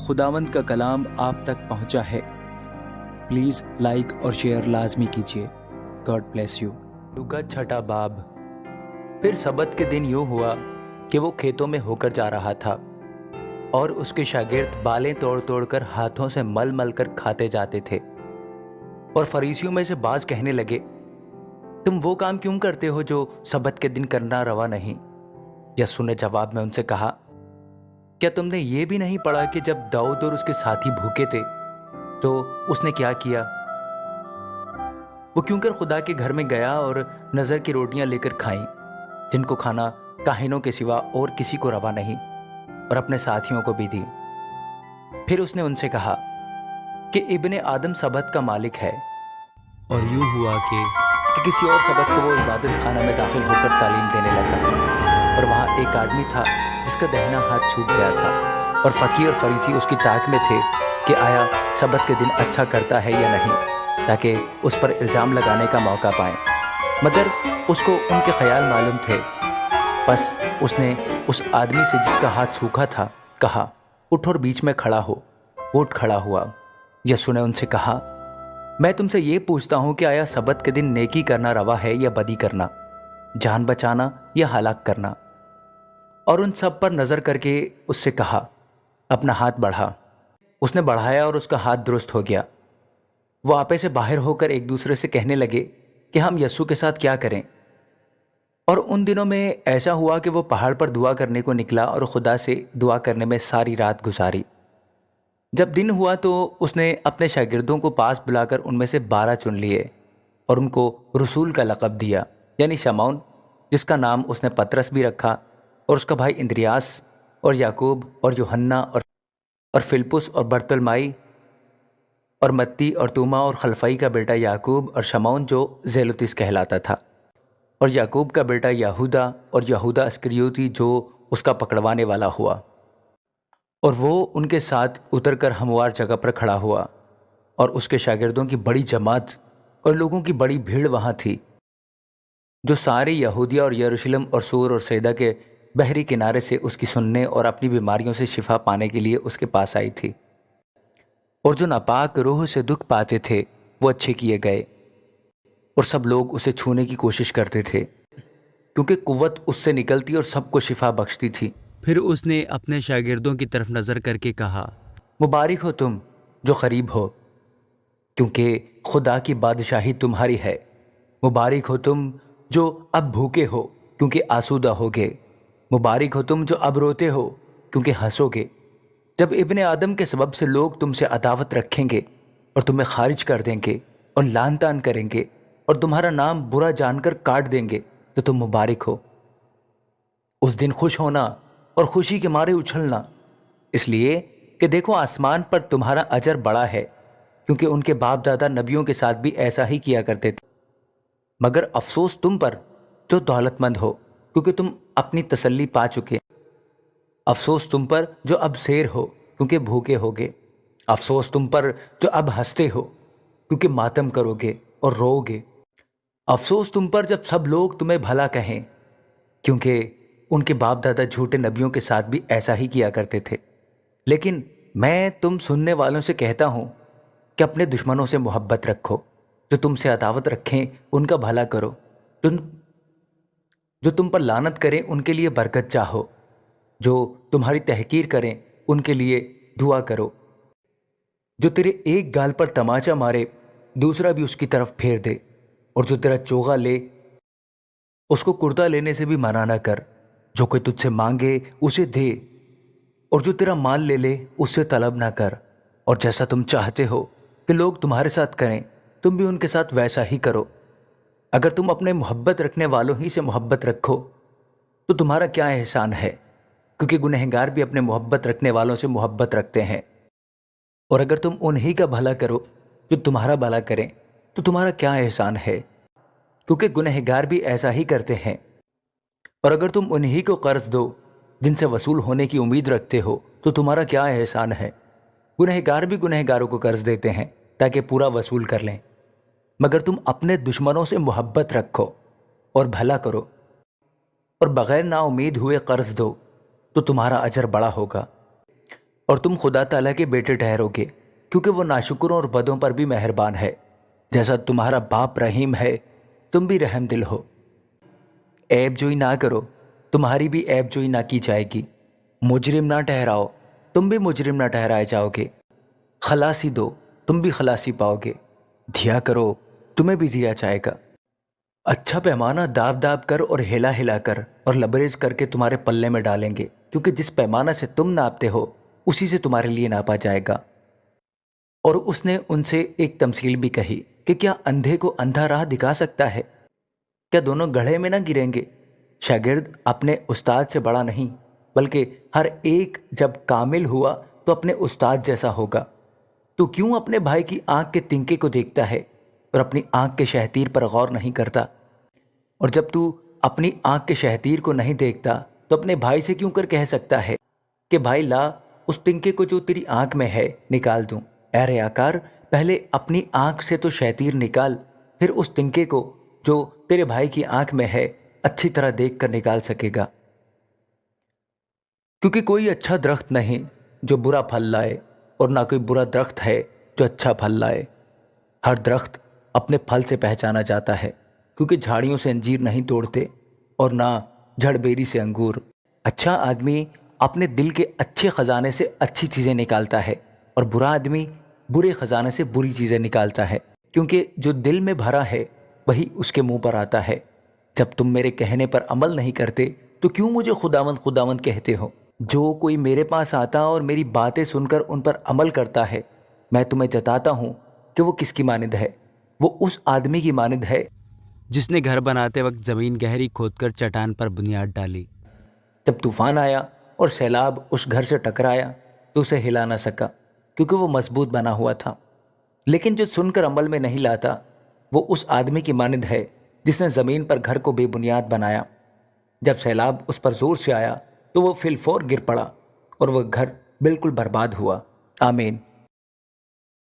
खुदावंद का कलाम आप तक पहुंचा है। प्लीज़ लाइक और शेयर लाजमी कीजिए। God bless you. लूका छठा बाब। फिर सबत के दिन यूं हुआ कि वो खेतों में होकर जा रहा था और उसके शागिर्द बालें तोड़ तोड़ कर हाथों से मल मल कर खाते जाते थे। और फरीसियों में से बाज कहने लगे, तुम वो काम क्यों करते हो जो सबत के दिन करना रवा नहीं? यस्सु ने जवाब में उनसे कहा, क्या तुमने ये भी नहीं पढ़ा कि जब दाऊद और उसके साथी भूखे थे तो उसने क्या किया? वो क्योंकर खुदा के घर में गया और नजर की रोटियां लेकर खाईं, जिनको खाना काहिनों के सिवा और किसी को रवा नहीं, और अपने साथियों को भी दी। फिर उसने उनसे कहा कि इब्ने आदम सबत का मालिक है। और यूं हुआ कि किसी और सबत को वो इबादत खाना में दाखिल होकर तालीम देने लगा, और वहाँ एक आदमी था जिसका दाहिना हाथ सूख गया था, और फकीर और फरीसी उसकी ताक में थे कि आया सबत के दिन अच्छा करता है या नहीं, ताकि उस पर इल्ज़ाम लगाने का मौका पाएं। मगर उसको उनके ख्याल मालूम थे। बस उसने उस आदमी से जिसका हाथ सूखा था कहा, उठ और बीच में खड़ा हो। वो उठ खड़ा हुआ। यस्सु ने उनसे कहा, मैं तुमसे ये पूछता हूँ कि आया सबत के दिन नेकी करना रवा है या बदी करना, जान बचाना या हलाक करना? और उन सब पर नजर करके उससे कहा, अपना हाथ बढ़ा। उसने बढ़ाया और उसका हाथ दुरुस्त हो गया। वो आपे से बाहर होकर एक दूसरे से कहने लगे कि हम यस्सु के साथ क्या करें। और उन दिनों में ऐसा हुआ कि वो पहाड़ पर दुआ करने को निकला और खुदा से दुआ करने में सारी रात गुजारी। जब दिन हुआ तो उसने अपने शागिर्दों को पास बुलाकर उनमें से 12 चुन लिए और उनको रसूल का लक़ब दिया, यानी शमौन, जिसका नाम उसने पतरस भी रखा, और उसका भाई इंद्रियास और याकूब और यूहन्ना और फिलिप्पुस और बरतुलमाई और मत्ती और तूमा और खलफई का बेटा याकूब और शमौन जो जेलोतिस कहलाता था, और याकूब का बेटा यहूदा और यहूदा इस्करियोती जो उसका पकड़वाने वाला हुआ। और वो उनके साथ उतरकर हमवार जगह पर खड़ा हुआ, और उसके शागिर्दों की बड़ी जमात और लोगों की बड़ी भीड़ वहाँ थी, जो सारे यहूदिया और यरूशलेम और सूर और सैदा के बहरी किनारे से उसकी सुनने और अपनी बीमारियों से शिफा पाने के लिए उसके पास आई थी। और जो नापाक रूह से दुख पाते थे वो अच्छे किए गए, और सब लोग उसे छूने की कोशिश करते थे, क्योंकि कुव्वत उससे निकलती और सबको शिफा बख्शती थी। फिर उसने अपने शागिर्दों की तरफ नजर करके कहा, मुबारक हो तुम जो गरीब हो, क्योंकि खुदा की बादशाही तुम्हारी है। मुबारक हो तुम जो अब भूखे हो, क्योंकि आसूदा होगे। मुबारक हो तुम जो अब रोते हो, क्योंकि हंसोगे। जब इब्ने आदम के सबब से लोग तुमसे अदावत रखेंगे और तुम्हें खारिज कर देंगे और लान तान करेंगे और तुम्हारा नाम बुरा जानकर काट देंगे, तो तुम मुबारक हो। उस दिन खुश होना और खुशी के मारे उछलना, इसलिए कि देखो आसमान पर तुम्हारा अजर बड़ा है, क्योंकि उनके बाप दादा नबियों के साथ भी ऐसा ही किया करते थे। मगर अफसोस तुम पर जो दौलतमंद हो, क्योंकि तुम अपनी तसल्ली पा चुके। अफसोस तुम पर जो अब शेर हो, क्योंकि भूखे होगे। अफसोस तुम पर जो अब हंसते हो, क्योंकि मातम करोगे और रोओगे। अफसोस तुम पर जब सब लोग तुम्हें भला कहें, क्योंकि उनके बाप दादा झूठे नबियों के साथ भी ऐसा ही किया करते थे। लेकिन मैं तुम सुनने वालों से कहता हूं कि अपने दुश्मनों से मोहब्बत रखो, जो तुमसे अदावत रखें उनका भला करो, जो तुम पर लानत करें उनके लिए बरकत चाहो, जो तुम्हारी तहकीर करें उनके लिए दुआ करो। जो तेरे एक गाल पर तमाचा मारे दूसरा भी उसकी तरफ फेर दे, और जो तेरा चोगा ले उसको कुर्ता लेने से भी मना न कर। जो कोई तुझसे मांगे उसे दे, और जो तेरा माल ले ले उससे तलब ना कर। और जैसा तुम चाहते हो कि लोग तुम्हारे साथ करें, तुम भी उनके साथ वैसा ही करो। अगर तुम अपने मोहब्बत रखने वालों ही से मोहब्बत रखो तो तुम्हारा क्या एहसान है, क्योंकि गुनहगार भी अपने मोहब्बत रखने वालों से मोहब्बत रखते हैं। और अगर तुम उन्हीं का भला करो जो तुम्हारा भला करें, तो तुम्हारा क्या एहसान है, क्योंकि गुनहगार भी ऐसा ही करते हैं। और अगर तुम उन्हीं को कर्ज दो जिनसे वसूल होने की उम्मीद रखते हो, तो तुम्हारा क्या एहसान है। गुनहगार भी गुनहगारों को कर्ज देते हैं ताकि पूरा वसूल कर लें। मगर तुम अपने दुश्मनों से मोहब्बत रखो और भला करो, और बग़ैर नाउमीद हुए कर्ज दो, तो तुम्हारा अजर बड़ा होगा, اور تم خدا تعالیٰ کے بیٹے ٹھہرو گے، کیونکہ وہ ناشکروں اور بدوں پر بھی مہربان ہے۔ جیسا تمہارا باپ رحیم ہے، تم بھی رحم دل ہو۔ عیب جوئی نہ کرو، تمہاری بھی عیب جوئی نہ کی جائے گی۔ مجرم نہ ٹھہراؤ، تم بھی مجرم نہ ٹھہرائے جاؤ گے۔ خلاصی دو، تم بھی خلاصی پاؤ گے۔ دیا کرو، تمہیں بھی دیا جائے گا۔ اچھا پیمانہ داب داب کر اور ہلا ہلا کر اور لبریز کر کے تمہارے پلے میں ڈالیں گے، کیونکہ جس پیمانہ سے تم ناپتے ہو اسی سے تمہارے لیے ناپا جائے گا۔ اور اس نے ان سے ایک تمثیل بھی کہی کہ کیا اندھے کو اندھا راہ دکھا سکتا ہے؟ کیا دونوں گڑھے میں نہ گریں گے؟ شاگرد اپنے استاد سے بڑا نہیں، بلکہ ہر ایک جب کامل ہوا تو اپنے استاد جیسا ہوگا۔ تو کیوں اپنے بھائی کی آنکھ کے تنکے کو دیکھتا ہے اور اپنی آنکھ کے شہتیر پر غور نہیں کرتا؟ اور جب تو اپنی آنکھ کے شہتیر کو نہیں دیکھتا تو اپنے بھائی سے کیوں کر کہہ سکتا ہے کہ بھائی لا اس تنکے کو جو تیری آنکھ میں ہے نکال دوں؟ اے ریاکار، پہلے اپنی آنکھ سے تو شہتیر نکال، پھر اس تنکے کو جو تیرے بھائی کی آنکھ میں ہے اچھی طرح دیکھ کر نکال سکے گا۔ کیونکہ کوئی اچھا درخت نہیں جو برا پھل لائے، اور نہ کوئی برا درخت ہے جو اچھا پھل لائے۔ ہر درخت اپنے پھل سے پہچانا جاتا ہے، کیونکہ جھاڑیوں سے انجیر نہیں توڑتے اور نہ جھڑ بیری سے انگور۔ اچھا آدمی اپنے دل کے اچھے خزانے سے اچھی چیزیں نکالتا ہے، اور برا آدمی برے خزانے سے بری چیزیں نکالتا ہے، کیونکہ جو دل میں بھرا ہے وہی اس کے منہ پر آتا ہے۔ جب تم میرے کہنے پر عمل نہیں کرتے تو کیوں مجھے خداوند خداوند کہتے ہو؟ جو کوئی میرے پاس آتا اور میری باتیں سن کر ان پر عمل کرتا ہے، میں تمہیں جتاتا ہوں کہ وہ کس کی مانند ہے۔ وہ اس آدمی کی مانند ہے جس نے گھر بناتے وقت زمین گہری کھود کر چٹان پر بنیاد ڈالی۔ جب طوفان آیا اور سیلاب اس گھر سے ٹکرایا تو اسے ہلا نہ سکا، کیونکہ وہ مضبوط بنا ہوا تھا۔ لیکن جو سن کر عمل میں نہیں لاتا وہ اس آدمی کی مانند ہے جس نے زمین پر گھر کو بے بنیاد بنایا۔ جب سیلاب اس پر زور سے آیا تو وہ فی الفور گر پڑا اور وہ گھر بالکل برباد ہوا۔ آمین۔